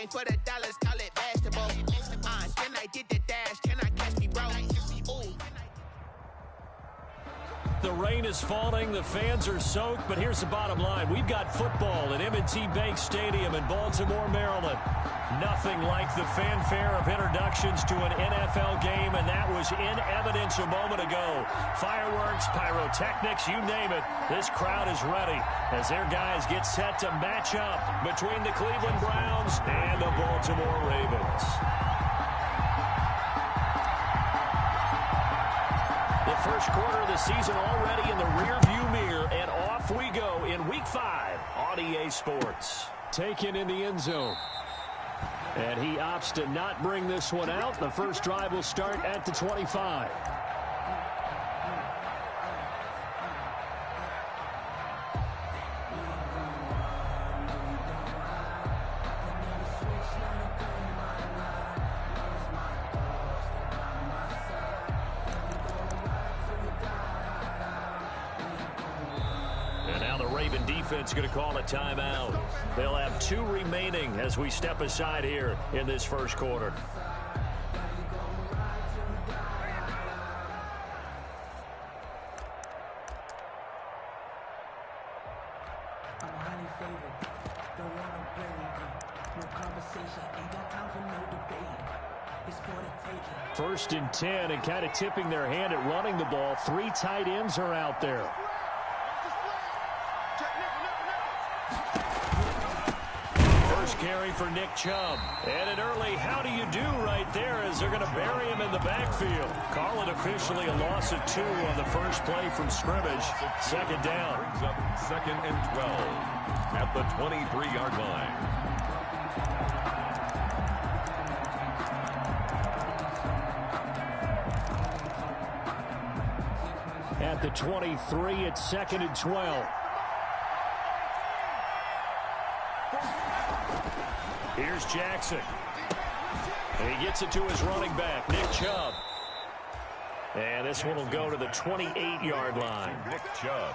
came for the dollars, call it basketball. Then I did the dash, can I catch me, bro? Ooh. The rain is falling, the fans are soaked, but here's the bottom line. We've got football at M&T Bank Stadium in Baltimore, Maryland. Nothing like the fanfare of introductions to an NFL game, and that was in evidence a moment ago. Fireworks, pyrotechnics, you name it. This crowd is ready as their guys get set to match up between the Cleveland Browns and the Baltimore Ravens. The first quarter of the season already in the rearview mirror, and off we go in Week 5 on EA Sports. Taken in the end zone. And he opts to not bring this one out. The first drive will start at the 25. Defense going to call a timeout. They'll have 2 remaining as we step aside here in this first quarter. First and 10, and kind of tipping their hand at running the ball. 3 tight ends are out there. Carry for Nick Chubb. And an early how do you do right there as they're going to bury him in the backfield. Call it officially a loss of 2 on the first play from scrimmage. Second down. Brings up 2nd and 12 at the 23-yard line. At the 23, it's 2nd and 12. Here's Jackson. And he gets it to his running back, Nick Chubb. And this one will go to the 28-yard line. Nick Chubb.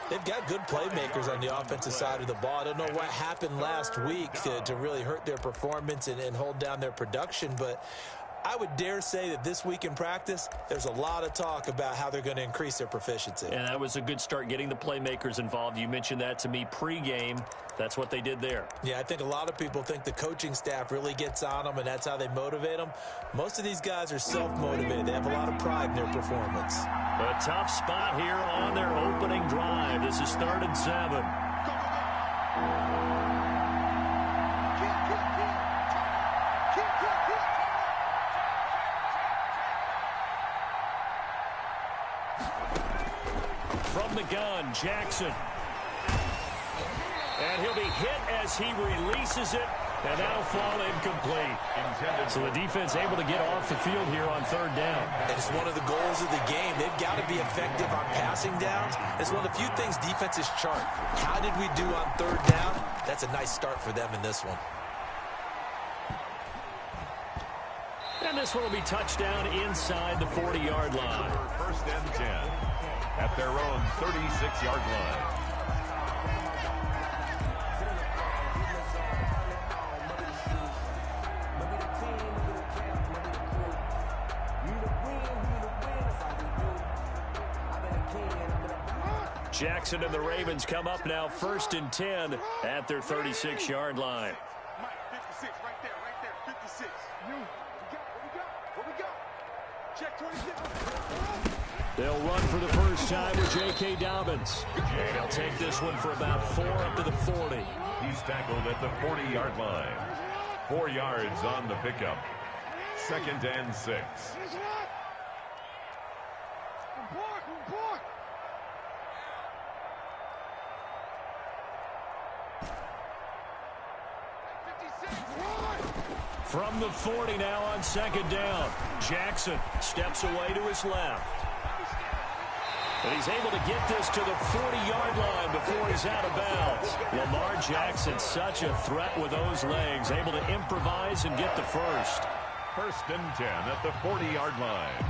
They've got good playmakers on the offensive side of the ball. I don't know what happened last week to really hurt their performance and hold down their production, but I would dare say that this week in practice, there's a lot of talk about how they're going to increase their proficiency. And that was a good start getting the playmakers involved. You mentioned that to me pregame. That's what they did there. Yeah, I think a lot of people think the coaching staff really gets on them, and that's how they motivate them. Most of these guys are self-motivated. They have a lot of pride in their performance. A tough spot here on their opening drive. This is 3rd and 7. From the gun, Jackson. And he'll be hit as he releases it, and that'll fall incomplete. So the defense able to get off the field here on 3rd down. And it's one of the goals of the game. They've got to be effective on passing downs. It's one of the few things defenses chart. How did we do on 3rd down? That's a nice start for them in this one. And this one will be touchdown inside the 40-yard line. 1st and 10 at their own 36-yard line. Jackson and the Ravens come up now 1st and 10 at their 36-yard line. Mike, 56, right there, 56. What we got? Check 26. They'll run for the first time with J.K. Dobbins. And they'll take this one for about 4 up to the 40. He's tackled at the 40-yard line. 4 yards on the pickup. 2nd and 6. From the 40 now on 2nd down. Jackson steps away to his left. And he's able to get this to the 40-yard line before he's out of bounds. Lamar Jackson, such a threat with those legs, able to improvise and get the first. 1st and 10 at the 40-yard line.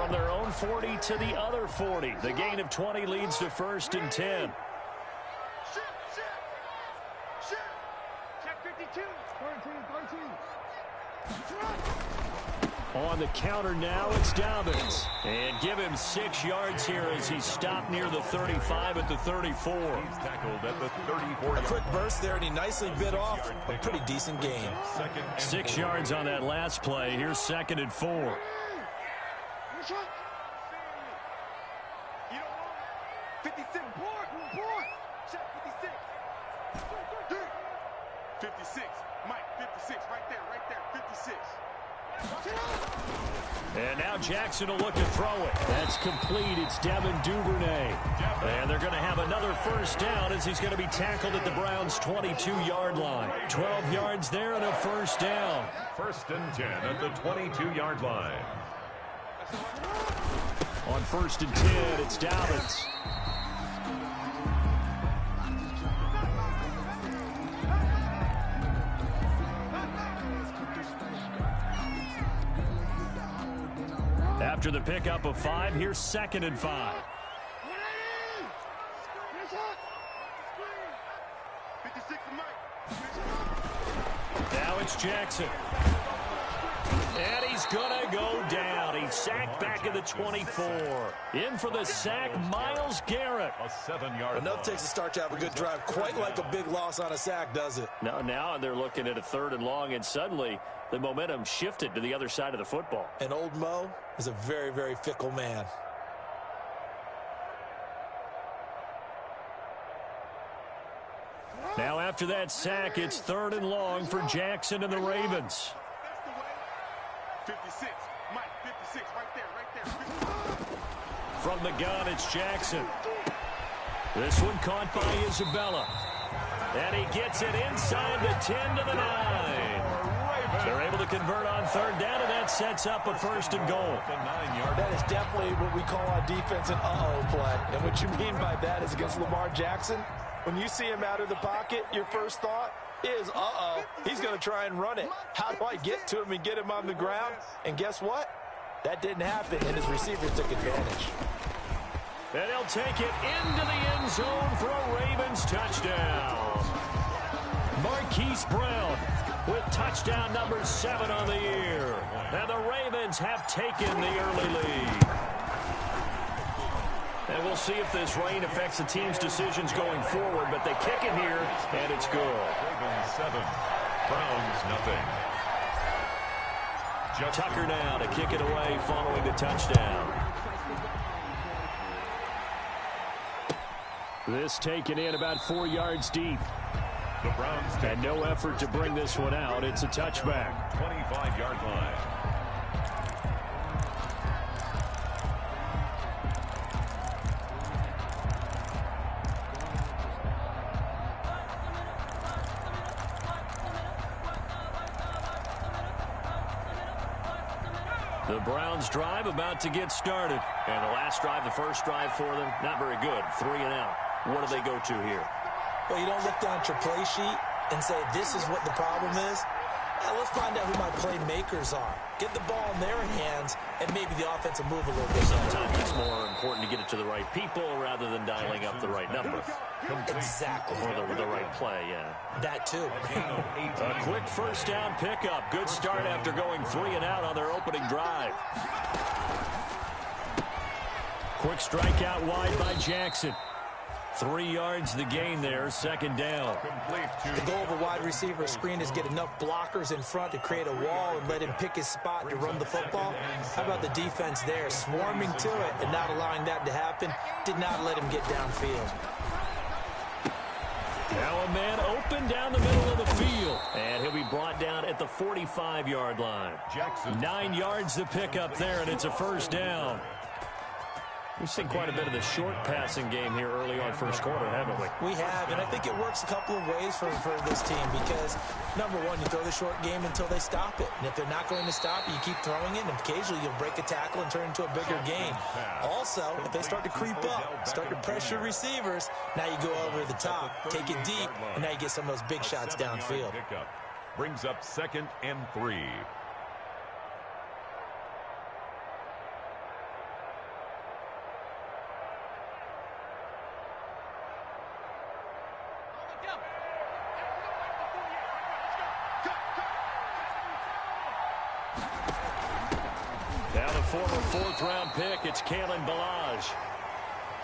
from their own 40 to the other 40. The gain of 20 leads to 1st and 10. Check 52. 13. On the counter now, it's Dobbins. And give him 6 yards here as he's stopped near the 35 at the 34. He's tackled at the 34. A quick burst there, and he nicely bit off a pretty decent gain. 6 yards on that last play. Here's 2nd and 4. You don't want 56. Board. Check 56. 56. Mike, 56. Right there. 56. And now Jackson will look to throw it. That's complete. It's Devin Duvernay. And they're going to have another 1st down as he's going to be tackled at the Browns' 22-yard line. 12 yards there and a 1st down. 1st and 10 at the 22-yard line. On 1st and 10, it's Dobbins. After the pickup of 5, here's 2nd and 5. 56 Mike. Now it's Jackson. And he's going to go down. He's sacked back at the 24. In for the sack, Myles Garrett. A 7-yard Enough takes to start to have a good drive. Quite like a big loss on a sack, does it? Now they're looking at a 3rd and long, and suddenly the momentum shifted to the other side of the football. And old Mo is a very, very fickle man. Now after that sack, it's 3rd and long for Jackson and the Ravens. 56. Mike, 56. Right there. 56. From the gun, it's Jackson. This one caught by Isabella. And he gets it inside the 10 to the 9. They're able to convert on 3rd down, and that sets up a 1st and goal. That is definitely what we call on defense an uh-oh play. And what you mean by that is against Lamar Jackson, when you see him out of the pocket, your first thought is, uh-oh, he's going to try and run it. How do I get to him and get him on the ground? And guess what? That didn't happen, and his receiver took advantage. And he'll take it into the end zone for a Ravens touchdown. Marquise Brown with touchdown number 7 on the year. And the Ravens have taken the early lead. And we'll see if this rain affects the team's decisions going forward, but they kick it here, and it's good. Ravens 7, Browns nothing. Tucker now to kick it away following the touchdown. This taken in about 4 yards deep. The Browns take And no effort to bring this one out. It's a touchback. 25-yard line. The Browns drive about to get started. And the last drive, the first drive for them, not very good. 3 and out. What do they go to here? Well, you don't look down at your play sheet and say, this is what the problem is. Let's find out who my playmakers are. Get the ball in their hands, and maybe the offense will move a little bit. Sometimes it's more important to get it to the right people rather than dialing up the right number. Exactly. Or the right play, yeah. That, too. A quick first down pickup. Good start after going 3 and out on their opening drive. Quick strikeout wide by Jackson. 3 yards the gain there, 2nd down. The goal of a wide receiver screen is get enough blockers in front to create a wall and let him pick his spot to run the football. How about the defense there, swarming to it and not allowing that to happen? Did not let him get downfield. Now a man open down the middle of the field. And he'll be brought down at the 45-yard line. Jackson. 9 yards the pickup there, and it's a 1st down. We've seen quite a bit of the short passing game here early on first quarter, haven't we? We have, and I think it works a couple of ways for this team because, number one, you throw the short game until they stop it. And if they're not going to stop it, you keep throwing it, and occasionally you'll break a tackle and turn it into a bigger game. Also, if they start to creep up, start to pressure receivers, now you go over the top, take it deep, and now you get some of those big shots downfield. Brings up 2nd and 3. former 4th-round pick. It's Kalen Ballage.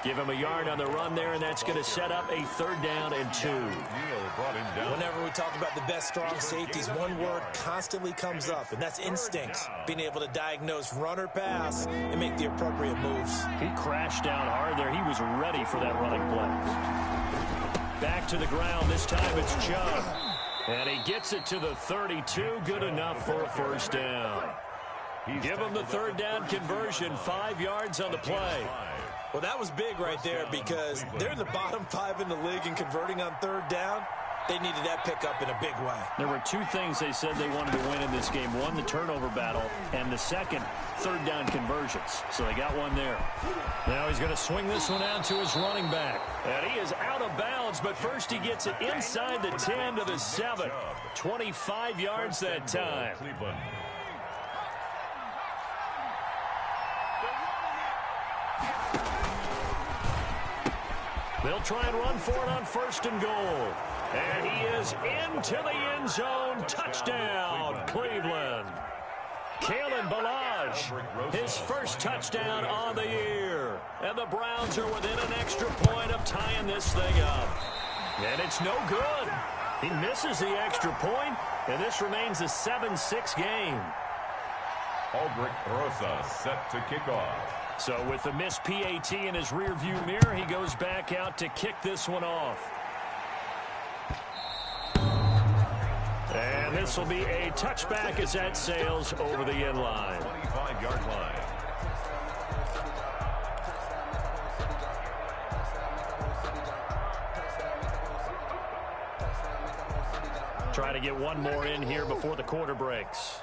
Give him a yard on the run there, and that's going to set up a 3rd down and 2. Whenever we talk about the best strong safeties, one word constantly comes up, and that's instincts. Being able to diagnose run or pass and make the appropriate moves. He crashed down hard there. He was ready for that running play. Back to the ground. This time it's Chubb. And he gets it to the 32. Good enough for a 1st down. Give him the 3rd down conversion. 5 yards on the play. Well, that was big right there because they're in the bottom 5 in the league and converting on 3rd down. They needed that pickup in a big way. There were 2 things they said they wanted to win in this game. One, the turnover battle, and the second, 3rd down conversions. So they got one there. Now he's going to swing this one out to his running back. And he is out of bounds, but first he gets it inside the 10 to the 7. 25 yards that time. They'll try and run for it on 1st and goal. And he is into the end zone. Touchdown, Cleveland. Kalen Ballage, his 1st touchdown on the year. And the Browns are within an extra point of tying this thing up. And it's no good. He misses the extra point, and this remains a 7-6 game. Aldrich Rosa set to kick off. So with the missed PAT in his rearview mirror, he goes back out to kick this one off. And this will be a touchback as that sails over the end line. 25-yard line. Try to get one more in here before the quarter breaks.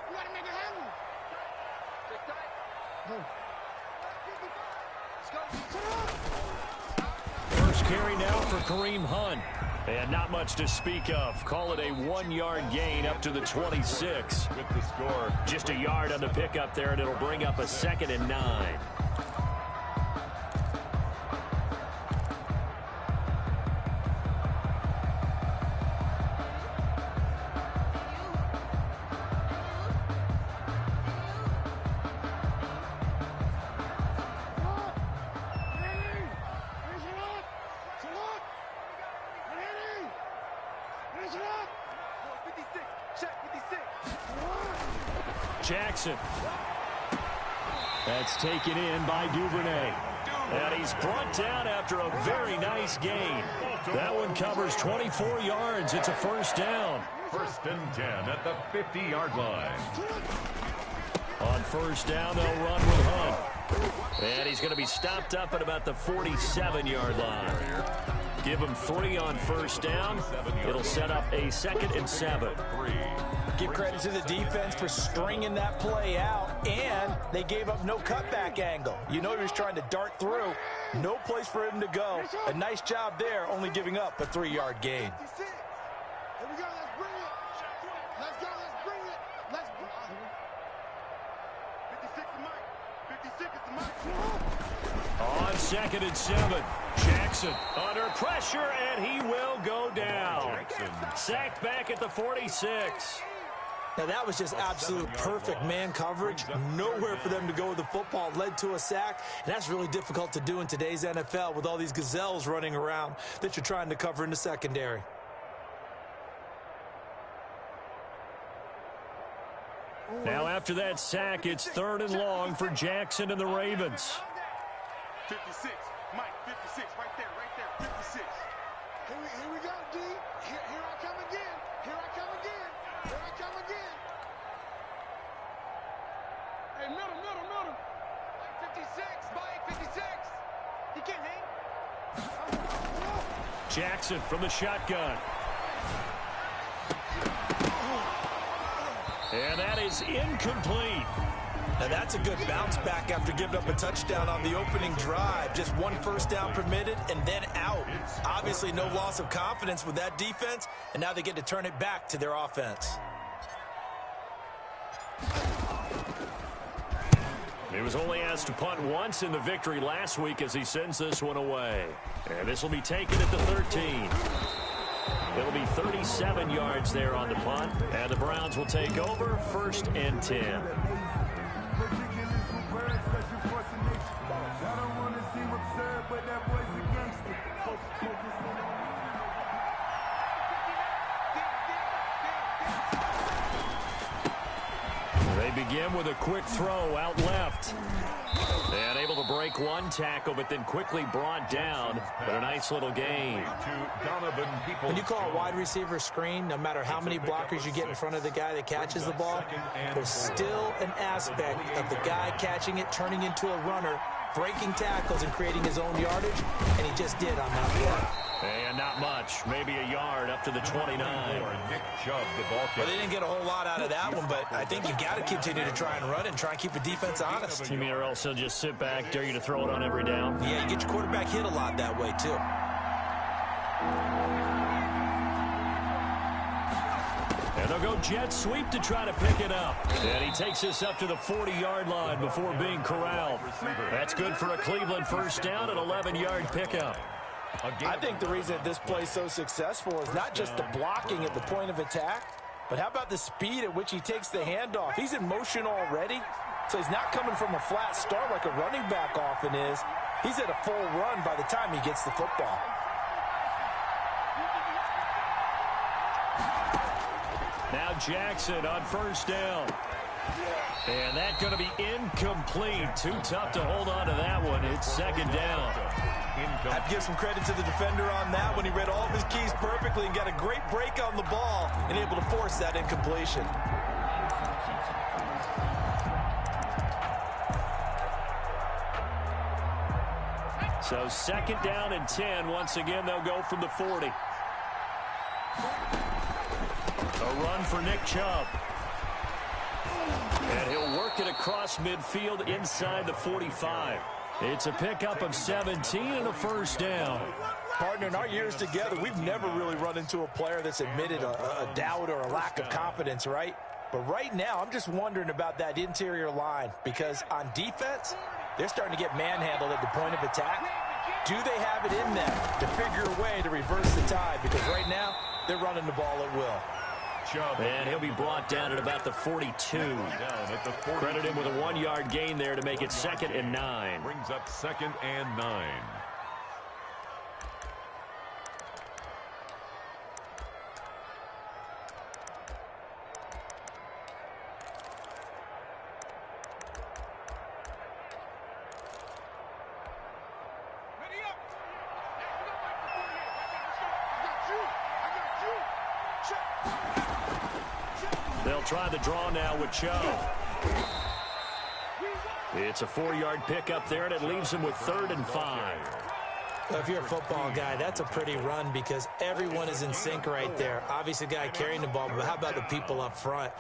First carry now for Kareem Hunt. And not much to speak of. Call it a 1-yard gain up to the 26. With the score. Just a yard on the pickup there, and it'll bring up a 2nd and 9. Jackson. That's taken in by Duvernay. And he's brought down after a very nice gain. That one covers 24 yards. It's a 1st down. 1st and 10 at the 50-yard line. On 1st down, they'll run with Hunt. And he's going to be stopped up at about the 47-yard line. Give him 3 on 1st down. It'll set up a 2nd and 7. Give credit to the defense for stringing that play out, and they gave up no cutback angle. You know he was trying to dart through. No place for him to go. A nice job there, only giving up a 3-yard gain. Here we go, let's bring it. Let's go, let's bring it. Let's bring it. 56 is Mike. 56 is Mike. On 2nd and 7, Jackson under pressure, and he will go down. Sacked back at the 46. Now, that was just absolute perfect man coverage. Nowhere for them to go with the football. Led to a sack, and that's really difficult to do in today's NFL with all these gazelles running around that you're trying to cover in the secondary. Now, after that sack, it's 3rd and long for Jackson and the Ravens. 56, Mike, 56, right there, 56. Here we go, D. Here I come again. Here I come again. Here I come again. Hey, middle. Mike, 56, Mike, 56. He can't hang. Jackson from the shotgun. And that is incomplete. Now that's a good bounce back after giving up a touchdown on the opening drive. Just 1 first down permitted and then out. Obviously no loss of confidence with that defense, and now they get to turn it back to their offense. He was only asked to punt once in the victory last week as he sends this one away. And this will be taken at the 13. It'll be 37 yards there on the punt, and the Browns will take over 1st and 10. begin with a quick throw out left. And able to break one tackle, but then quickly brought down. But a nice little gain. When you call a wide receiver screen, no matter how many blockers you get in front of the guy that catches the ball, there's still an aspect of the guy catching it, turning into a runner, breaking tackles and creating his own yardage, and he just did on that play. And not much, maybe a yard up to the 29. Well, they didn't get a whole lot out of that one, but I think you got to continue to try and run and try and keep the defense honest. You mean or else he'll just sit back, dare you to throw it on every down? Yeah, you get your quarterback hit a lot that way, too. And they'll go jet sweep to try to pick it up. And he takes this up to the 40-yard line before being corralled. That's good for a Cleveland first down, an 11-yard pickup. I think the reason that this play is so successful is not just the blocking at the point of attack, but how about the speed at which he takes the handoff? He's in motion already, so he's not coming from a flat start like a running back often is. He's at a full run by the time he gets the football. Now Jackson on first down. And that's going to be incomplete. Too tough to hold on to that one. It's second down. I have to give some credit to the defender on that one. He read all of his keys perfectly and got a great break on the ball and able to force that incompletion. So second down and 10. Once again, they'll go from the 40. A run for Nick Chubb. And he'll work it across midfield inside the 45. It's a pickup of 17 and a first down. Partner, in our years together, we've never really run into a player that's admitted a doubt or a lack of confidence, right? But right now, I'm just wondering about that interior line because on defense, they're starting to get manhandled at the point of attack. Do they have it in them to figure a way to reverse the tide? Because right now, they're running the ball at will. And he'll be brought down at about the 42. Credit him with a 1-yard gain there to make it second and 9. Brings up second and 9. They'll try the draw now with Chubb. It's a 4-yard pickup there, and it leaves him with 3rd and 5. Well, if you're a football guy, that's a pretty run because everyone is in sync right there. Obviously, the guy carrying the ball, but how about the people up front?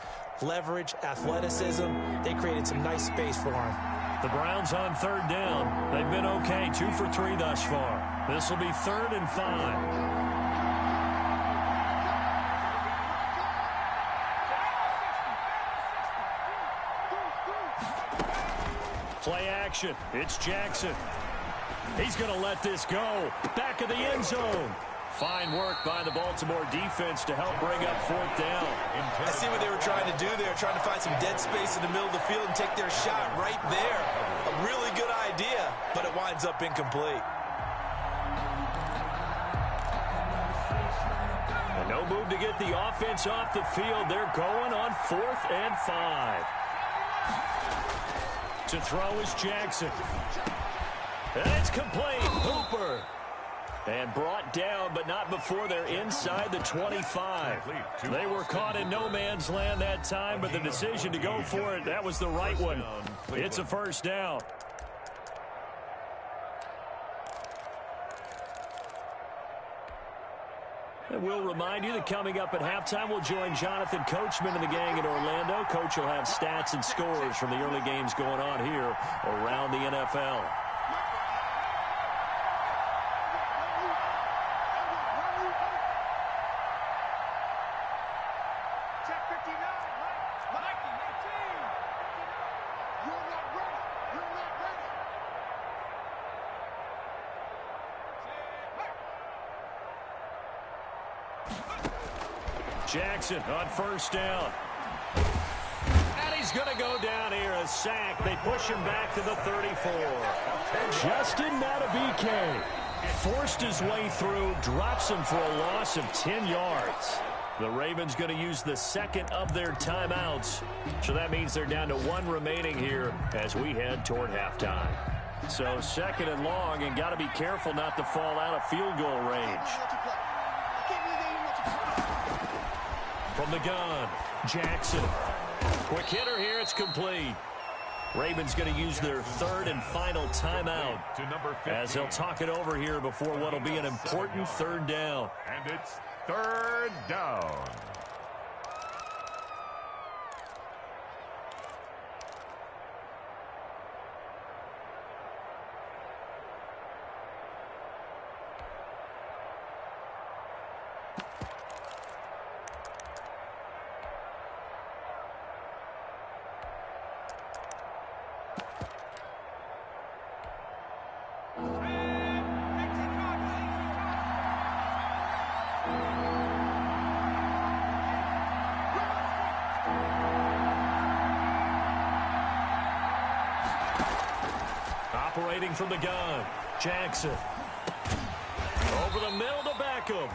Leverage, athleticism, they created some nice space for him. The Browns on 3rd down. They've been okay, 2 for 3 thus far. This will be 3rd and 5. Play action. It's Jackson. He's going to let this go. Back of the end zone. Fine work by the Baltimore defense to help bring up 4th down. I see what they were trying to do there, trying to find some dead space in the middle of the field and take their shot right there. A really good idea, but it winds up incomplete. And no move to get the offense off the field. They're going on 4th and 5. To throw is Jackson. And it's complete. Hooper. And brought down, but not before they're inside the 25. They were caught in no man's land that time, but the decision to go for it, that was the right one. It's a first down. And we'll remind you that coming up at halftime, we'll join Jonathan Coachman and the gang in Orlando. Coach will have stats and scores from the early games going on here around the NFL. Jackson on first down. And he's going to go down here, a sack. They push him back to the 34. Justin Matabike forced his way through, drops him for a loss of 10 yards. The Ravens going to use the second of their timeouts. So that means they're down to one remaining here as we head toward halftime. So second and long, and got to be careful not to fall out of field goal range. From the gun, Jackson. Quick hitter here, it's complete. Ravens going to use their third and final timeout as they'll talk it over here before what will be an important third down. And it's third down. Operating from the gun, Jackson. Over the middle to Beckham.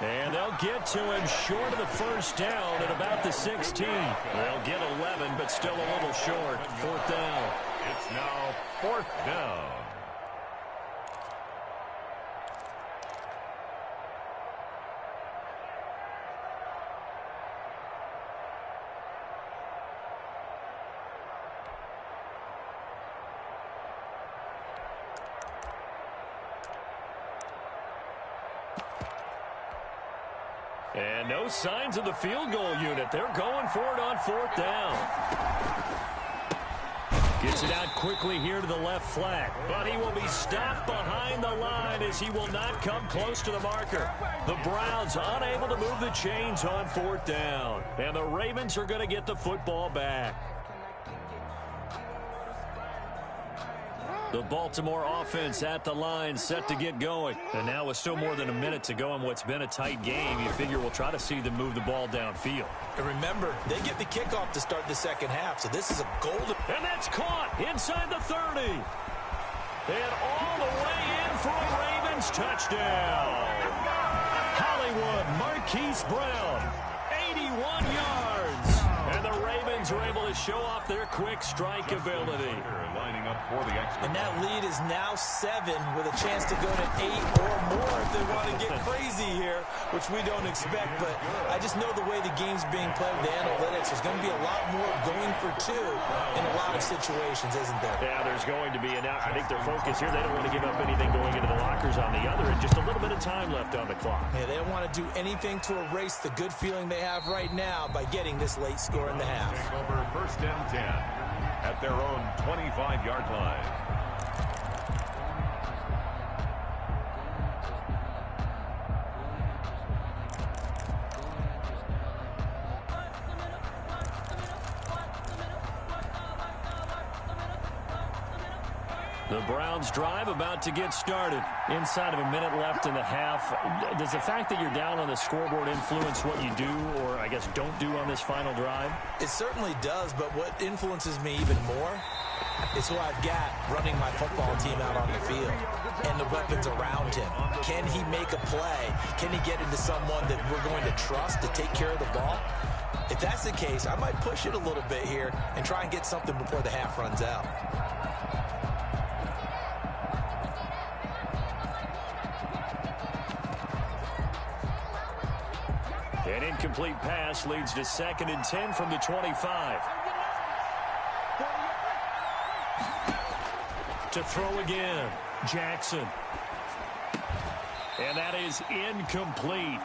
And they'll get to him short of the first down at about the 16. They'll get 11, but still a little short. Fourth down. It's now fourth down. And no signs of the field goal unit. They're going for it on fourth down. Gets it out quickly here to the left flat. But he will be stopped behind the line as he will not come close to the marker. The Browns unable to move the chains on fourth down. And the Ravens are going to get the football back. The Baltimore offense at the line, set to get going. And now with still more than a minute to go in what's been a tight game, you figure we'll try to see them move the ball downfield. And remember, they get the kickoff to start the second half, so this is a golden... And that's caught inside the 30. And all the way in for a Ravens touchdown. Hollywood Marquise Brown, 81 yards. And the Ravens are able to show off their quick strike ability. Lining up for the extra. And that lead is now 7 with a chance to go to 8 or more if they want to get crazy here, which we don't expect. But I just know the way the game's being played with the analytics, there's going to be a lot more going for 2 in a lot of situations, isn't there? Yeah, there's going to be. And now I think their focus here, they don't want to give up anything going into the lockers on the other, and just a little bit of time left on the clock. Yeah, they don't want to do anything to erase the good feeling they have right now by getting this late score in the half. Over first and 10 at their own 25-yard line. The Browns drive about to get started. Inside of a minute left in the half. Does the fact that you're down on the scoreboard influence what you do, or I guess don't do on this final drive? It certainly does, but what influences me even more is who I've got running my football team out on the field and the weapons around him. Can he make a play? Can he get into someone that we're going to trust to take care of the ball? If that's the case, I might push it a little bit here and try and get something before the half runs out. An incomplete pass leads to 2nd and 10 from the 25. To throw again, Jackson. And that is incomplete.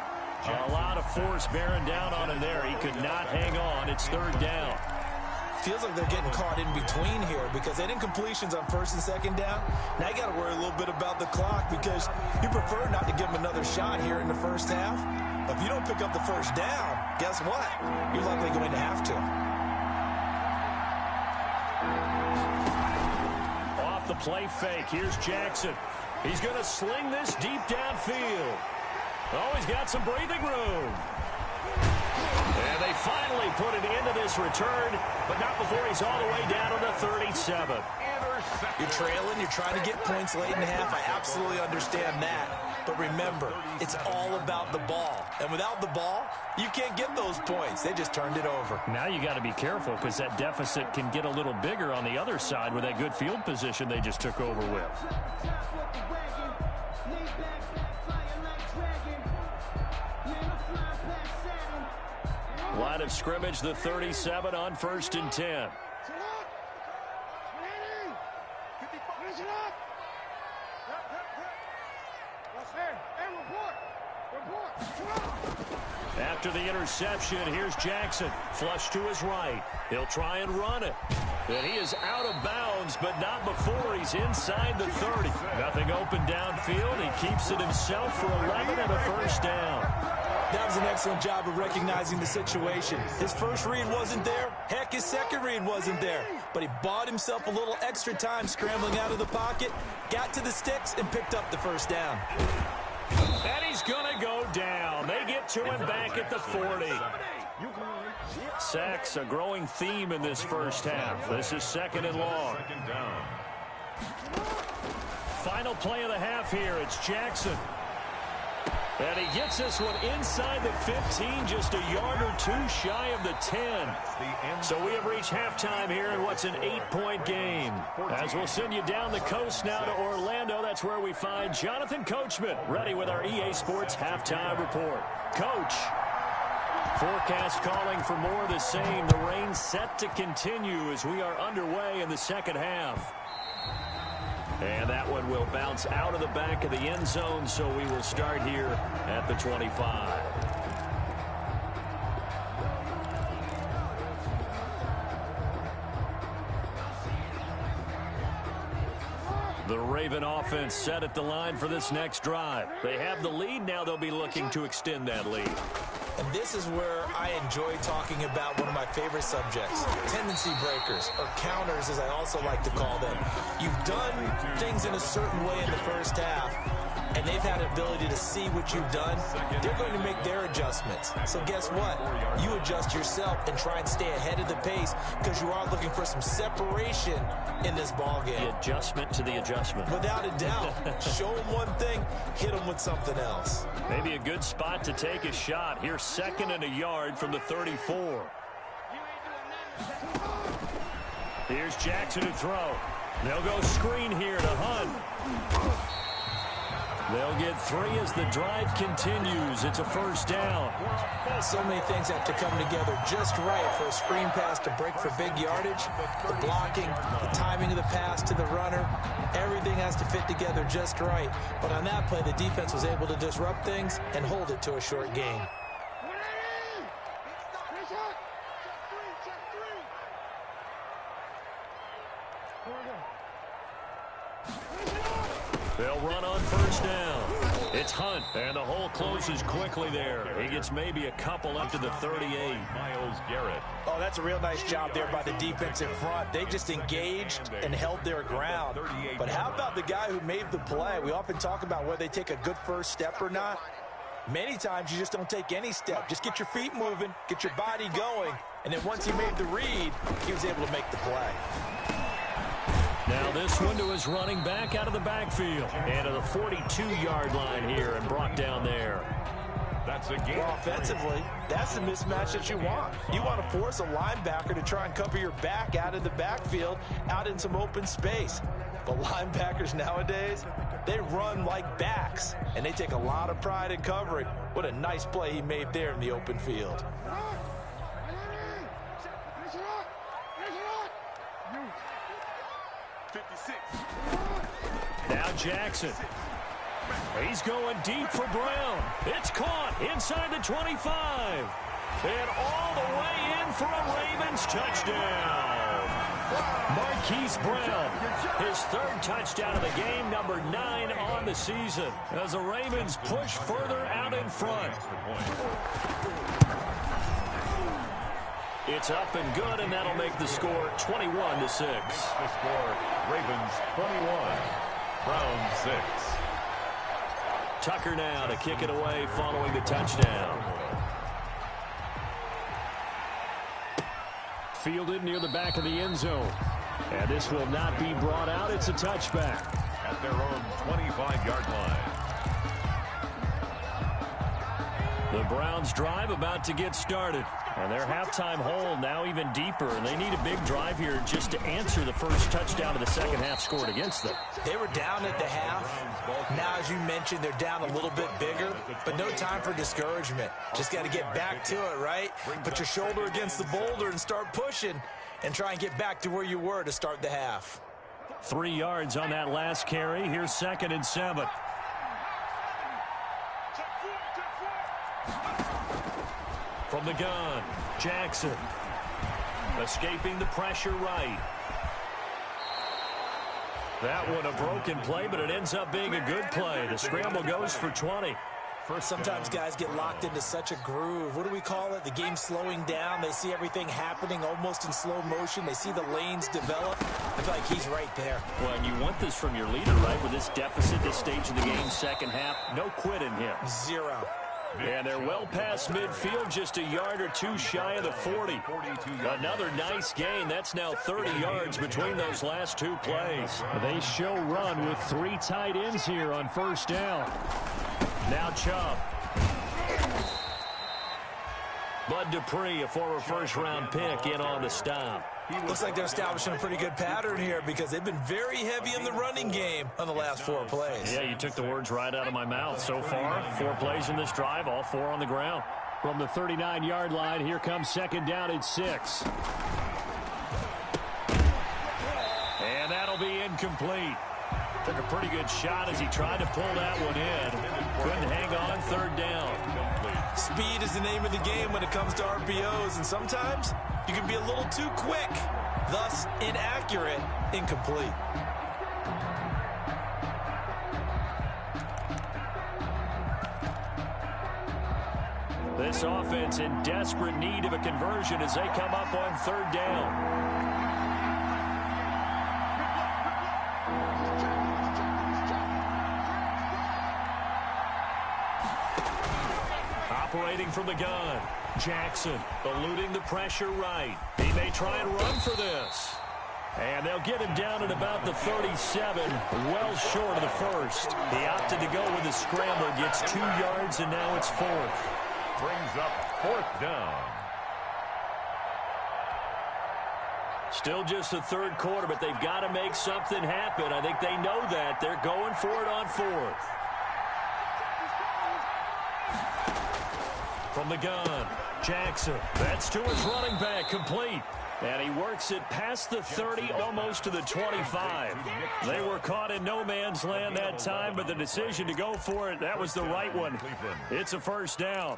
A lot of force bearing down on him there. He could not hang on. It's third down. Feels like they're getting caught in between here because they had incompletions on first and second down. Now you got to worry a little bit about the clock because you prefer not to give them another shot here in the first half. But if you don't pick up the first down, guess what? You're likely going to have to. Off the play fake, here's Jackson. He's going to sling this deep downfield. Oh, he's got some breathing room. And they finally put it into this return, but not before he's all the way down to the 37. You're trailing, you're trying to get points late in the half. I absolutely understand that. But remember, it's all about the ball. And without the ball, you can't get those points. They just turned it over. Now you got to be careful because that deficit can get a little bigger on the other side with that good field position they just took over with. Line of scrimmage, the 37 on 1st and 10. After the interception, here's Jackson. Flush to his right. He'll try and run it. And he is out of bounds, but not before he's inside the 30. Nothing open downfield. He keeps it himself for 11 and a first down. That was an excellent job of recognizing the situation. His first read wasn't there. Heck, his second read wasn't there. But he bought himself a little extra time scrambling out of the pocket, got to the sticks, and picked up the first down. And he's going to go down. They get to him back at the 40. Sacks, a growing theme in this first half. This is 2nd and long. Final play of the half here. It's Jackson. And he gets this one inside the 15, just a yard or two shy of the 10. So we have reached halftime here in what's an 8-point game. As we'll send you down the coast now to Orlando, that's where we find Jonathan Coachman, ready with our EA Sports halftime report. Coach, forecast calling for more of the same. The rain set to continue as we are underway in the second half. And that one will bounce out of the back of the end zone, so we will start here at the 25. The Raven offense set at the line for this next drive. They have the lead. Now they'll be looking to extend that lead. And this is where I enjoy talking about one of my favorite subjects, tendency breakers, or counters as I also like to call them. You've done things in a certain way in the first half, and they've had an ability to see what you've done. They're going to make their adjustments. So guess what? You adjust yourself and try and stay ahead of the pace because you are looking for some separation in this ball game. The adjustment to the adjustment. Without a doubt. Show them one thing, hit them with something else. Maybe a good spot to take a shot. Here's 2nd and a yard from the 34. Here's Jackson to throw. They'll go screen here to Hunt. They'll get 3 as the drive continues. It's a first down. So many things have to come together just right for a screen pass to break for big yardage. The blocking, the timing of the pass to the runner, everything has to fit together just right. But on that play, the defense was able to disrupt things and hold it to a short gain. They'll run on first down. It's Hunt, and the hole closes quickly there. He gets maybe a couple up to the 38. Myles Garrett. Oh, that's a real nice job there by the defensive front. They just engaged and held their ground. But how about the guy who made the play? We often talk about whether they take a good first step or not. Many times you just don't take any step. Just get your feet moving, get your body going, and then once he made the read, he was able to make the play. Now this one to his running back out of the backfield. And to the 42-yard line here and brought down there. That's a game. Well, offensively, that's the mismatch that you want. You want to force a linebacker to try and cover your back out of the backfield, out in some open space. But linebackers nowadays, they run like backs, and they take a lot of pride in covering. What a nice play he made there in the open field. Now Jackson. He's going deep for Brown. It's caught inside the 25. And all the way in for a Ravens touchdown. Marquise Brown, his 3rd touchdown of the game, number 9 on the season, as the Ravens push further out in front. It's up and good, and that'll make the score 21-6. The score, Ravens 21, Browns 6. Tucker now to kick it away following the touchdown. Fielded near the back of the end zone. And this will not be brought out. It's a touchback. At their own 25-yard line. The Browns drive about to get started. And their halftime hole now even deeper. And they need a big drive here just to answer the first touchdown of the second half scored against them. They were down at the half. Now, as you mentioned, they're down a little bit bigger. But no time for discouragement. Just got to get back to it, right? Put your shoulder against the boulder and start pushing. And try and get back to where you were to start the half. 3 yards on that last carry. Here's 2nd and 7. From the gun, Jackson. Escaping the pressure right. That one a broken play, but it ends up being a good play. The scramble goes for 20. Sometimes guys get locked into such a groove. What do we call it? The game slowing down. They see everything happening almost in slow motion. They see the lanes develop. I feel like he's right there. Well, and you want this from your leader, right? With this deficit, this stage of the game, second half, no quit in him. 0. And they're well past midfield, just a yard or two shy of the 40. Another nice gain. That's now 30 yards between those last two plays. They show run with 3 tight ends here on first down. Now Chubb. Bud Dupree, a former first-round pick, in on the stop. Looks like they're establishing a pretty good pattern here because they've been very heavy in the running game on the last 4 plays. Yeah, you took the words right out of my mouth. So far, 4 plays in this drive, all 4 on the ground. From the 39-yard line, here comes 2nd down at 6. And that'll be incomplete. Took a pretty good shot as he tried to pull that one in. Couldn't hang on, 3rd down. Speed is the name of the game when it comes to RPOs, and sometimes you can be a little too quick, thus inaccurate, incomplete. This offense in desperate need of a conversion as they come up on 3rd down. Operating from the gun, Jackson eluding the pressure right. He may try and run for this. And they'll get him down at about the 37, well short of the first. He opted to go with the scramble, gets 2 yards, and now it's 4th. Brings up 4th down. Still just the 3rd quarter, but they've got to make something happen. I think they know that. They're going for it on 4th. From the gun, Jackson. That's to his running back, complete. And he works it past the 30, almost to the 25. They were caught in no man's land that time, but the decision to go for it, that was the right one. It's a 1st down.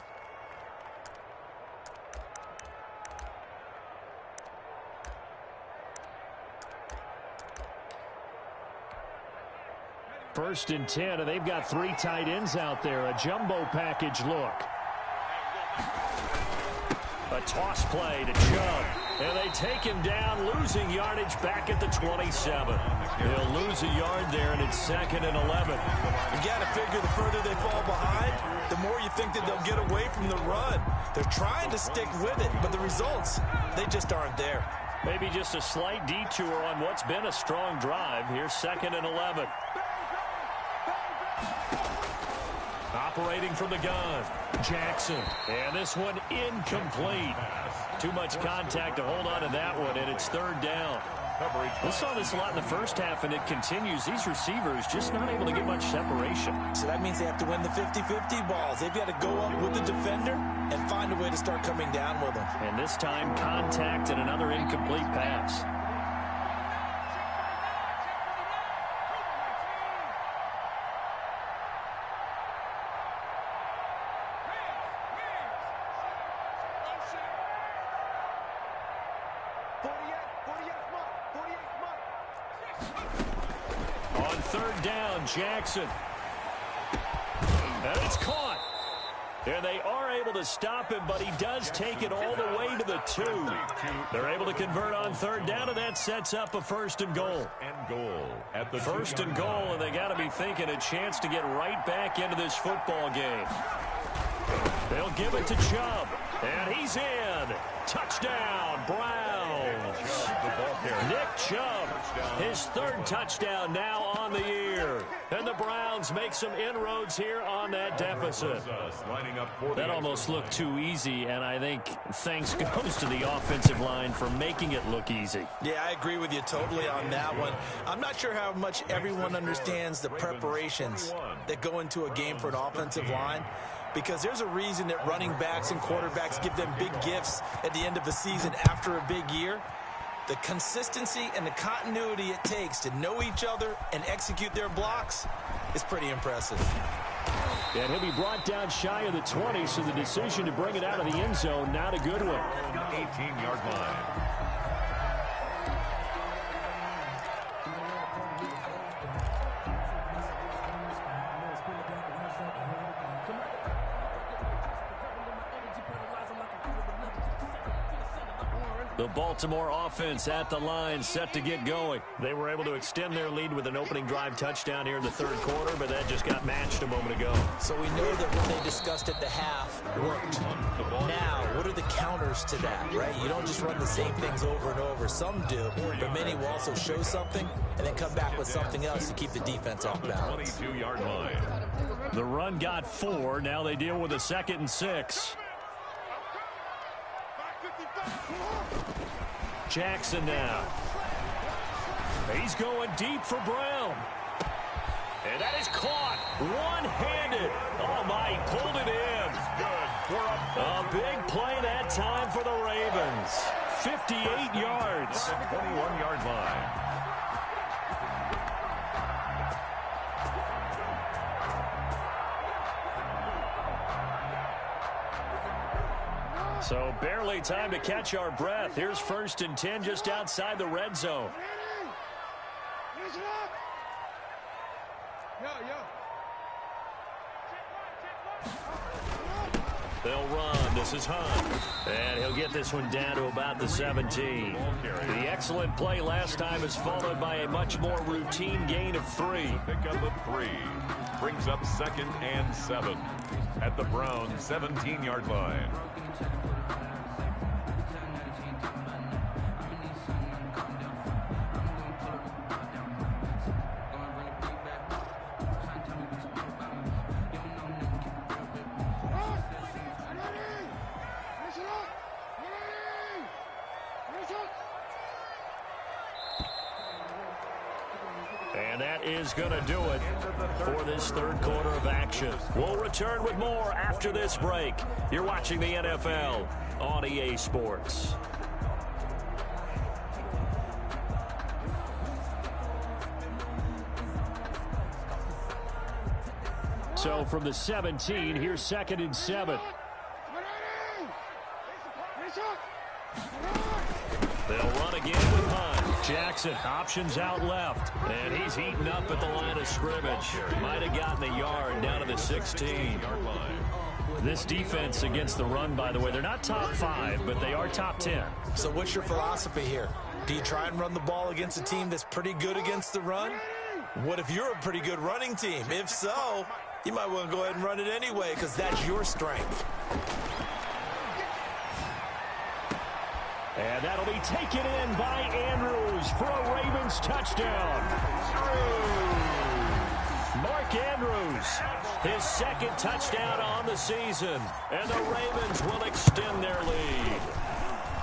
First and 10, and they've got 3 tight ends out there. A jumbo package look. A toss play to Chubb. And they take him down, losing yardage back at the 27. They'll lose a yard there, and it's 2nd and 11. You got to figure the further they fall behind, the more you think that they'll get away from the run. They're trying to stick with it, but the results, they just aren't there. Maybe just a slight detour on what's been a strong drive. Here's 2nd and 11. Operating from the gun, Jackson. And this one incomplete. Too much contact to hold on to that one, and it's 3rd down. We saw this a lot in the first half, and it continues. These receivers just not able to get much separation. So that means they have to win the 50-50 balls. They've got to go up with the defender and find a way to start coming down with them. And this time, contact and another incomplete pass. On 3rd down, Jackson. And it's caught. And they are able to stop him, but he does take it all the way to the 2. They're able to convert on 3rd down, and that sets up a 1st and goal. At the 1st and goal, and they got to be thinking a chance to get right back into this football game. They'll give it to Chubb. And he's in. Touchdown, Browns. Nick Chubb, his third touchdown now on the year. And the Browns make some inroads here on that deficit. That almost looked too easy, and I think thanks goes to the offensive line for making it look easy. Yeah, I agree with you totally on that one. I'm not sure how much everyone understands the preparations that go into a game for an offensive line, because there's a reason that running backs and quarterbacks give them big gifts at the end of a season after a big year. The consistency and the continuity it takes to know each other and execute their blocks is pretty impressive. And he'll be brought down shy of the 20, so the decision to bring it out of the end zone, not a good one. 18-yard line. The Baltimore offense at the line, set to get going. They were able to extend their lead with an opening drive touchdown here in the third quarter, but that just got matched a moment ago. So we know that what they discussed at the half worked. Now, what are the counters to that, right? You don't just run the same things over and over. Some do, but many will also show something and then come back with something else to keep the defense off balance. 22-yard line. The run got 4. Now they deal with a 2nd and 6. Jackson now. He's going deep for Brown. And that is caught one-handed. Oh, my, he pulled it in. A big play that time for the Ravens. 58 yards. 21-yard line. So barely time to catch our breath. Here's 1st and 10 just outside the red zone. They'll run. This is Hunt. And he'll get this one down to about the 17. The excellent play last time is followed by a much more routine gain of 3. Pick up of 3. Brings up 2nd and 7 at the Browns 17-yard line. And that is going to do it for this third quarter of action. We'll return with more after this break. You're watching the NFL on EA Sports. So from the 17, here's 2nd and 7. They'll run again with Hunt. Jackson options out left, and he's eaten up at the line of scrimmage. Might have gotten a yard down to the 16. This defense against the run, by the way, they're not top 5, but they are top 10. So what's your philosophy here? Do you try and run the ball against a team that's pretty good against the run? What if you're a pretty good running team? If so, you might want to go ahead and run it anyway, because that's your strength. And that'll be taken in by Andrews for a Ravens touchdown. Mark Andrews, his 2nd touchdown on the season. And the Ravens will extend their lead.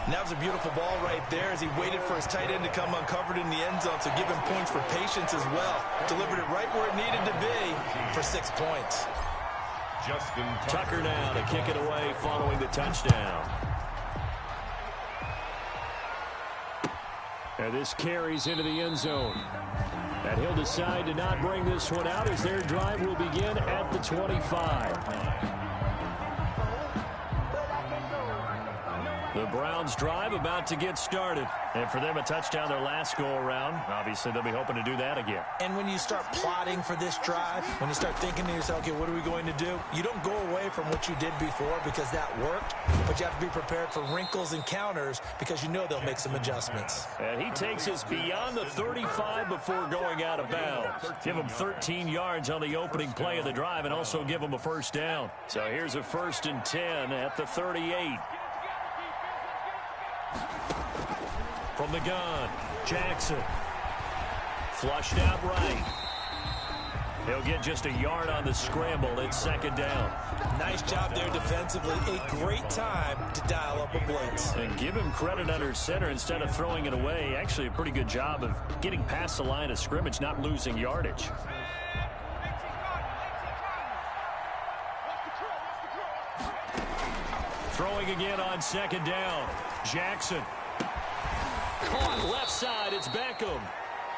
And that was a beautiful ball right there as he waited for his tight end to come uncovered in the end zone, so give him points for patience as well. Delivered it right where it needed to be for 6 points. Justin Tucker now to kick it away following the touchdown. And this carries into the end zone. And he'll decide to not bring this one out as their drive will begin at the 25. The Browns drive about to get started. And for them, a touchdown their last go-around. Obviously, they'll be hoping to do that again. And when you start plotting for this drive, when you start thinking to yourself, okay, what are we going to do? You don't go away from what you did before because that worked, but you have to be prepared for wrinkles and counters because you know they'll make some adjustments. And he takes us beyond the 35 before going out of bounds. Give him 13 yards on the opening play of the drive and also give him a first down. So here's a 1st and 10 at the 38. From the gun, Jackson. Flushed out right. He'll get just a yard on the scramble. It's 2nd down. Nice job there defensively. A great time to dial up a blitz. And give him credit under center instead of throwing it away. Actually, a pretty good job of getting past the line of scrimmage, not losing yardage. Throwing again on 2nd down. Jackson. Caught left side. It's Beckham.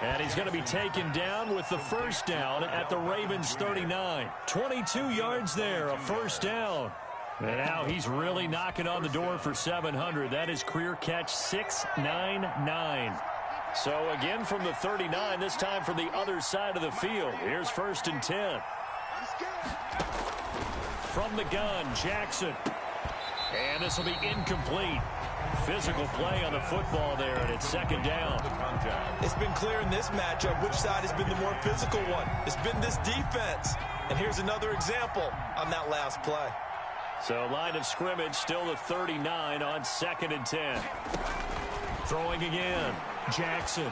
And he's going to be taken down with the first down at the Ravens 39. 22 yards there, a first down. And now he's really knocking on the door for 700. That is career catch 699. So again from the 39, this time from the other side of the field. Here's 1st and 10. From the gun, Jackson. And this will be incomplete. Physical play on the football there, and it's 2nd down. It's been clear in this matchup which side has been the more physical one. It's been this defense. And here's another example on that last play. So line of scrimmage still the 39 on 2nd and 10. Throwing again, Jackson.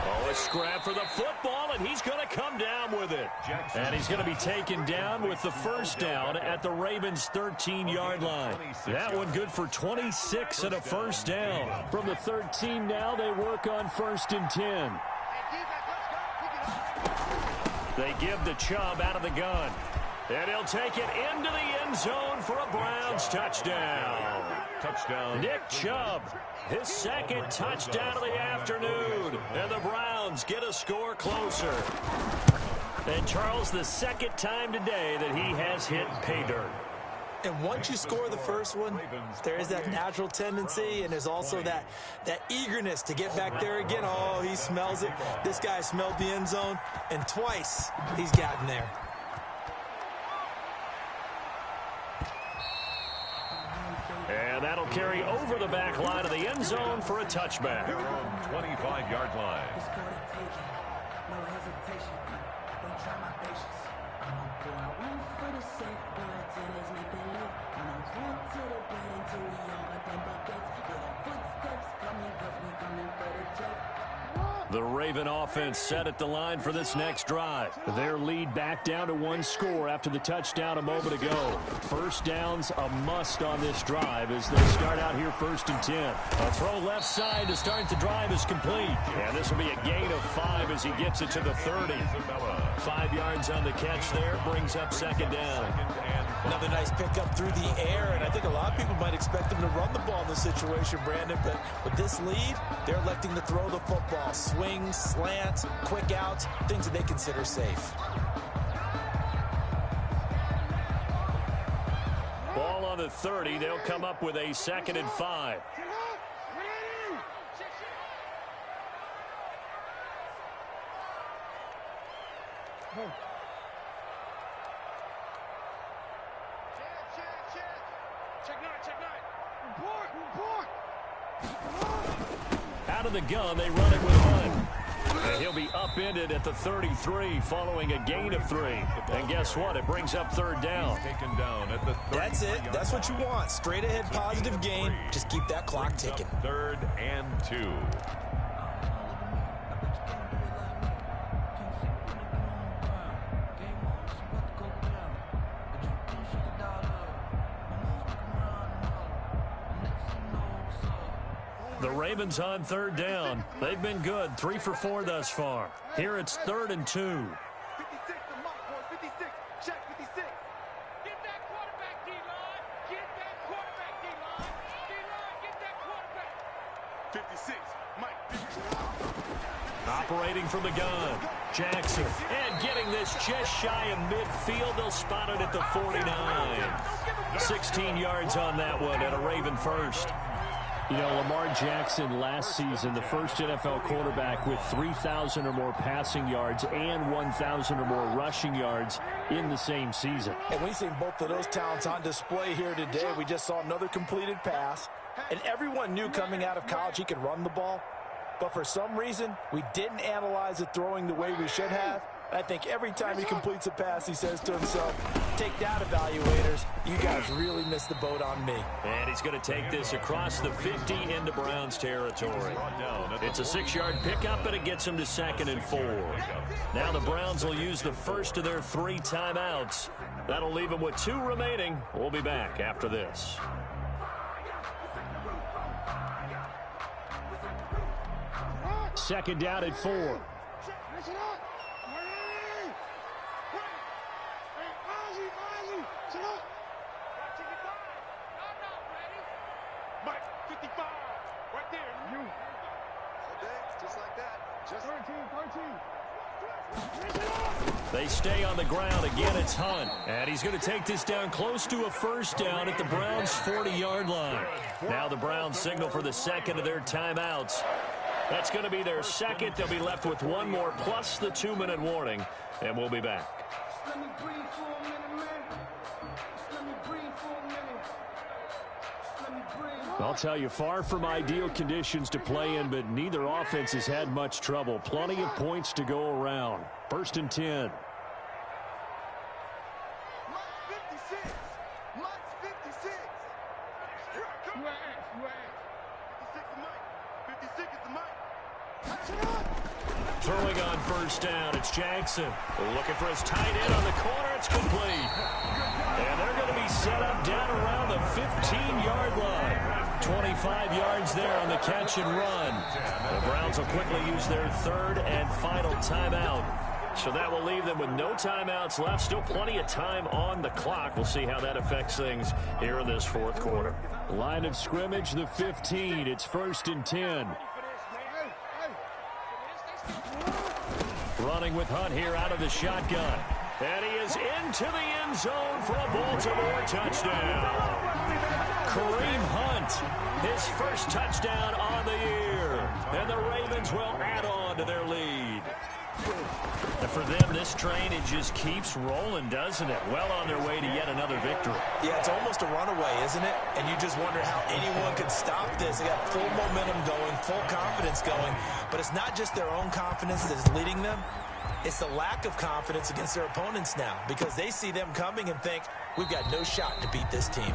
Oh, a scrap for the football, and he's going to come down with it. And he's going to be taken down with the first down at the Ravens' 13-yard line. That one good for 26 and a first down. From the 13 now, they work on 1st and 10. They give the Chubb out of the gun. And he'll take it into the end zone for a Browns touchdown. Touchdown. Nick Chubb, his 2nd touchdown of the afternoon. And the Browns get a score closer. And Charles, the 2nd time today that he has hit pay dirt. And once you score the first one, there is that natural tendency, and there's also that eagerness to get back there again. Oh, he smells it. This guy smelled the end zone, and twice he's gotten there. And that'll carry over the back line of the end zone for a touchback. Their own 25-yard line. The Raven offense set at the line for this next drive. Their lead back down to 1 score after the touchdown a moment ago. First down's a must on this drive as they start out here 1st and 10. A throw left side to start the drive is complete. And this will be a gain of 5 as he gets it to the 30. 5 yards on the catch there, brings up 2nd down. Another nice pickup through the air, and I think a lot of people might expect them to run the ball in this situation, Brandon, but with this lead, they're electing to throw the football. Swings, slants, quick outs, things that they consider safe. Ball on the 30, they'll come up with a 2nd and 5. Out of the gun, they run it with Hunt. And he'll be upended at the 33 following a gain of 3. And guess what? It brings up 3rd down. Taken down at the 30. That's it. That's what you want. Straight ahead positive gain. Just keep that clock ticking. 3rd and 2. The Ravens on 3rd down. They've been good, 3 for 4 thus far. Here it's 3rd and 2. 56 to Mark, boys. 56. Check 56. Get that quarterback, D-line. Get that quarterback, D-line. D-line, get that quarterback. 56. Mike, 56. Operating from the gun. Jackson, and getting this just shy of midfield. They'll spot it at the 49. 16 yards on that one and a Raven first. You know, Lamar Jackson last season, the first NFL quarterback with 3,000 or more passing yards and 1,000 or more rushing yards in the same season. And we've seen both of those talents on display here today. We just saw another completed pass. And everyone knew coming out of college he could run the ball. But for some reason, we didn't analyze it throwing the way we should have. I think every time he completes a pass, he says to himself, take that, evaluators. You guys really missed the boat on me. And he's going to take this across the 50 into Browns territory. It's a 6-yard pickup, and it gets him to 2nd and 4. Now the Browns will use the first of their 3 timeouts. That'll leave them with 2 remaining. We'll be back after this. Second down at 4. They stay on the ground. Again, it's Hunt. And he's going to take this down close to a first down at the Browns' 40-yard line. Now the Browns signal for the second of their timeouts. That's going to be their second. They'll be left with 1 more plus the 2-minute warning. And we'll be back. I'll tell you, far from ideal conditions to play in, but neither offense has had much trouble. Plenty of points to go around. 1st and 10. Throwing on first down, it's Jackson. Looking for his tight end on the corner. It's complete. And they're going to be set up down around the 15-yard line. 25 yards there on the catch and run. The Browns will quickly use their 3rd and final timeout. So that will leave them with no timeouts left. Still plenty of time on the clock. We'll see how that affects things here in this 4th quarter. Line of scrimmage, the 15. It's 1st and 10. Running with Hunt here out of the shotgun. And he is into the end zone for a Baltimore touchdown. Kareem Hunt, his first touchdown on the year. And the Ravens will add on to their lead. And for them, this train, it just keeps rolling, doesn't it? Well on their way to yet another victory. Yeah, it's almost a runaway, isn't it? And you just wonder how anyone could stop this. They got full momentum going, full confidence going. But it's not just their own confidence that's leading them. It's the lack of confidence against their opponents now, because they see them coming and think, we've got no shot to beat this team.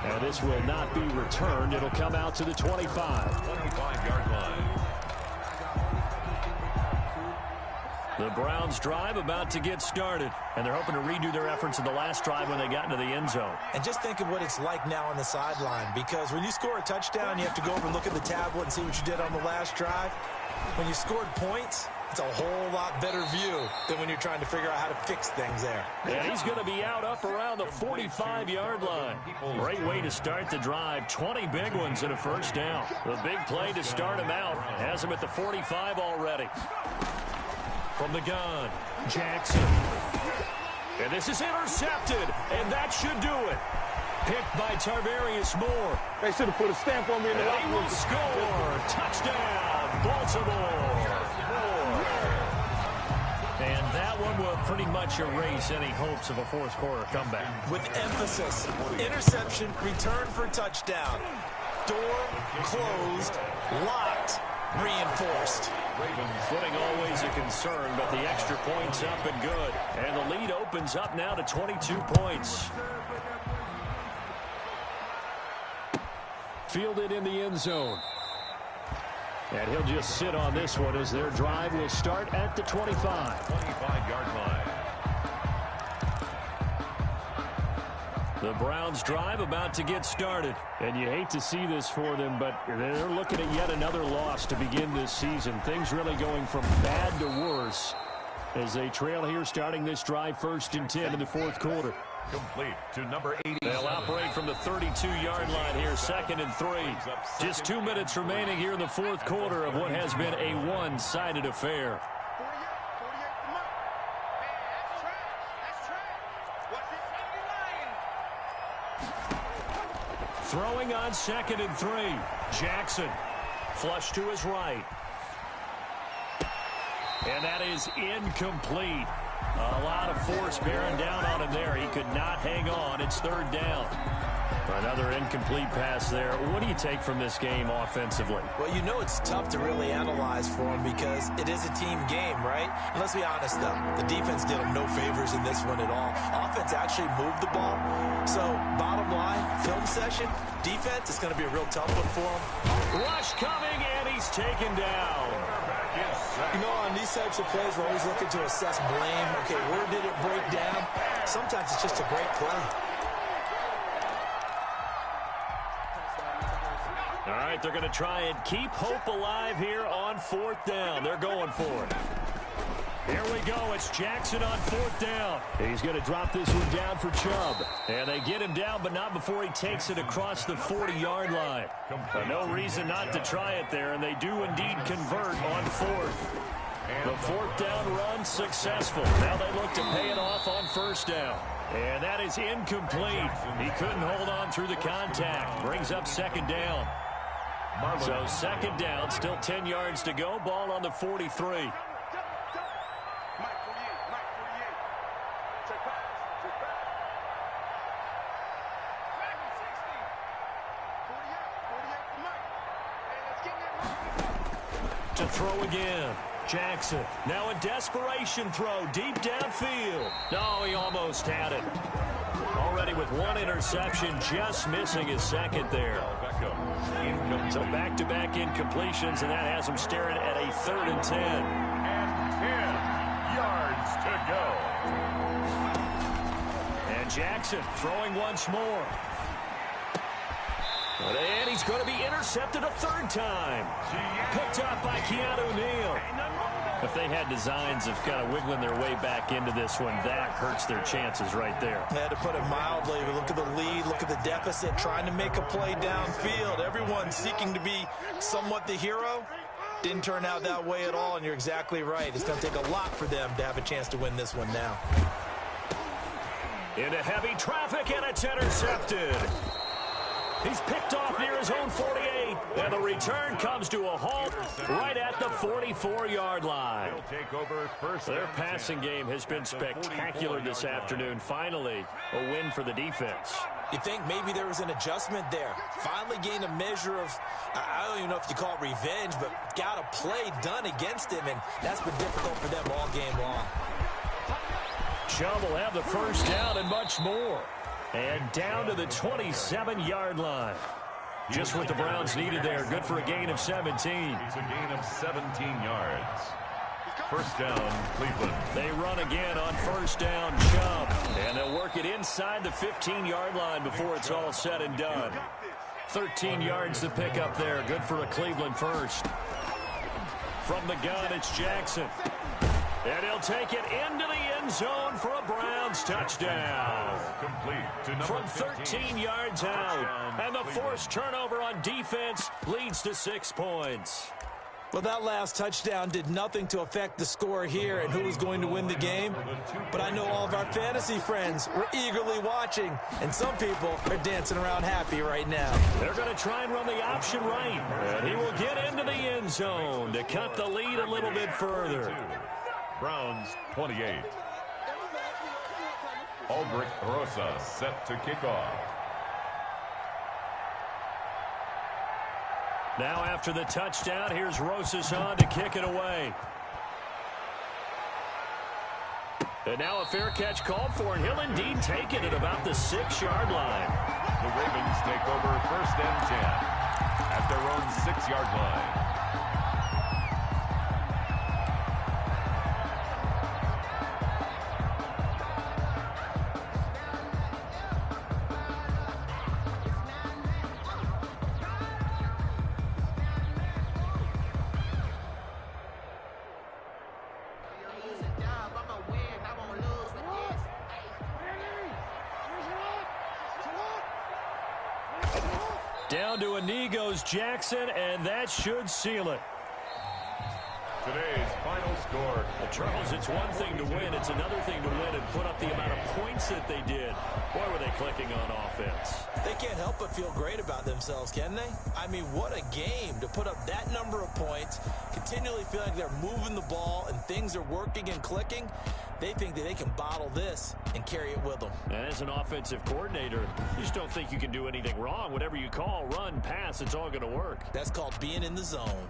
And this will not be returned. It'll come out to the 25. 25-yard line. The Browns drive about to get started, and they're hoping to redo their efforts in the last drive when they got into the end zone. And just think of what it's like now on the sideline, because when you score a touchdown, you have to go over and look at the tablet and see what you did on the last drive. When you scored points, it's a whole lot better view than when you're trying to figure out how to fix things there. And he's going to be out up around the 45-yard line. Great way to start the drive. 20 big ones and a first down. The big play to start him out has him at the 45 already. From the gun, Jackson. And this is intercepted, and that should do it. Picked by Tarvarius Moore. They should have put a stamp on me in the And he will score. Touchdown, Baltimore. And that one will pretty much erase any hopes of a 4th quarter comeback. With emphasis, interception, return for touchdown. Door closed, locked, reinforced. Footing always a concern, but the extra point's up and good. And the lead opens up now to 22 points. Fielded in the end zone. And he'll just sit on this one as their drive will start at the 25. 25-yard line. The Browns drive about to get started. And you hate to see this for them, but they're looking at yet another loss to begin this season. Things really going from bad to worse as they trail here starting this drive 1st and 10 in the 4th quarter. Complete to number 80. They'll operate from the 32-yard line here, 2nd and 3. Just 2 minutes remaining here in the 4th quarter of what has been a one-sided affair. Throwing on 2nd and 3. Jackson. Flush to his right. And that is incomplete. A lot of force bearing down on him there. He could not hang on. It's 3rd down. Another incomplete pass there. What do you take from this game offensively? Well, you know it's tough to really analyze for him because it is a team game, right? And let's be honest, though. The defense did him no favors in this one at all. Offense actually moved the ball. So, bottom line, film session, defense is going to be a real tough one for him. Rush coming, and he's taken down. You know, on these types of plays, we're always looking to assess blame. Okay, where did it break down? Sometimes it's just a great play. All right, they're going to try and keep hope alive here on 4th down. They're going for it. Here we go. It's Jackson on 4th down. He's going to drop this one down for Chubb. And they get him down, but not before he takes it across the 40-yard line. No reason not to try it there, and they do indeed convert on 4th. The 4th down run successful. Now they look to pay it off on 1st down. And that is incomplete. He couldn't hold on through the contact. Brings up 2nd down. So 2nd down, still 10 yards to go. Ball on the 43. To throw again. Jackson. Now a desperation throw deep downfield. No, he almost had it. Already with one interception, just missing his 2nd there. So back-to-back incompletions, and that has him staring at a 3rd and 10. And 10 yards to go. And Jackson throwing once more. And he's going to be intercepted a 3rd time. Picked up by Keanu Neal. If they had designs of kind of wiggling their way back into this one, that hurts their chances right there. They had to put it mildly. Look at the lead, look at the deficit, trying to make a play downfield. Everyone seeking to be somewhat the hero. Didn't turn out that way at all, and you're exactly right. It's going to take a lot for them to have a chance to win this one now. Into heavy traffic, and it's intercepted. He's picked off near his own 48, and the return comes to a halt right at the 44-yard line. Their passing game has been spectacular this afternoon. Finally, a win for the defense. You think maybe there was an adjustment there. Finally gained a measure of, I don't even know if you call it revenge, but got a play done against him, and that's been difficult for them all game long. Chubb will have the 1st down and much more. And down to the 27-yard line. Just what the Browns needed there. Good for a gain of 17. It's a gain of 17 yards. 1st down, Cleveland. They run again on 1st down, Chubb. And they'll work it inside the 15-yard line before it's all said and done. 13 yards to pick up there. Good for a Cleveland 1st. From the gun, it's Jackson. And he'll take it into the end zone for a Browns touchdown. From 13 yards out. And the forced turnover on defense leads to 6 points. Well, that last touchdown did nothing to affect the score here and who was going to win the game. But I know all of our fantasy friends were eagerly watching, and some people are dancing around happy right now. They're going to try and run the option right. And he will get into the end zone to cut the lead a little bit further. Browns 28. Albrecht Rosa set to kick off. Now after the touchdown, here's Rosas on to kick it away. And now a fair catch called for, and he'll indeed take it at about the 6-yard line. The Ravens take over 1st and 10 at their own 6-yard line. Down to a knee goes Jackson, and that should seal it. Today's final score. Well, Charles, it's one thing to win. It's another thing to win and put up the amount of points that they did. Boy, were they clicking on offense. They can't help but feel great about themselves, can they? I mean, what a game to put up that number of points, continually feeling like they're moving the ball and things are working and clicking. They think that they can bottle this and carry it with them. And as an offensive coordinator, you just don't think you can do anything wrong. Whatever you call, run, pass, it's all going to work. That's called being in the zone.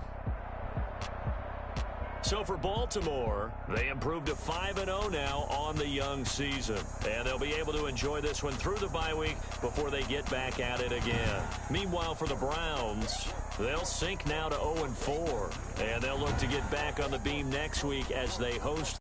So for Baltimore, they improved to 5-0 now on the young season. And they'll be able to enjoy this one through the bye week before they get back at it again. Meanwhile, for the Browns, they'll sink now to 0-4. And they'll look to get back on the beam next week as they host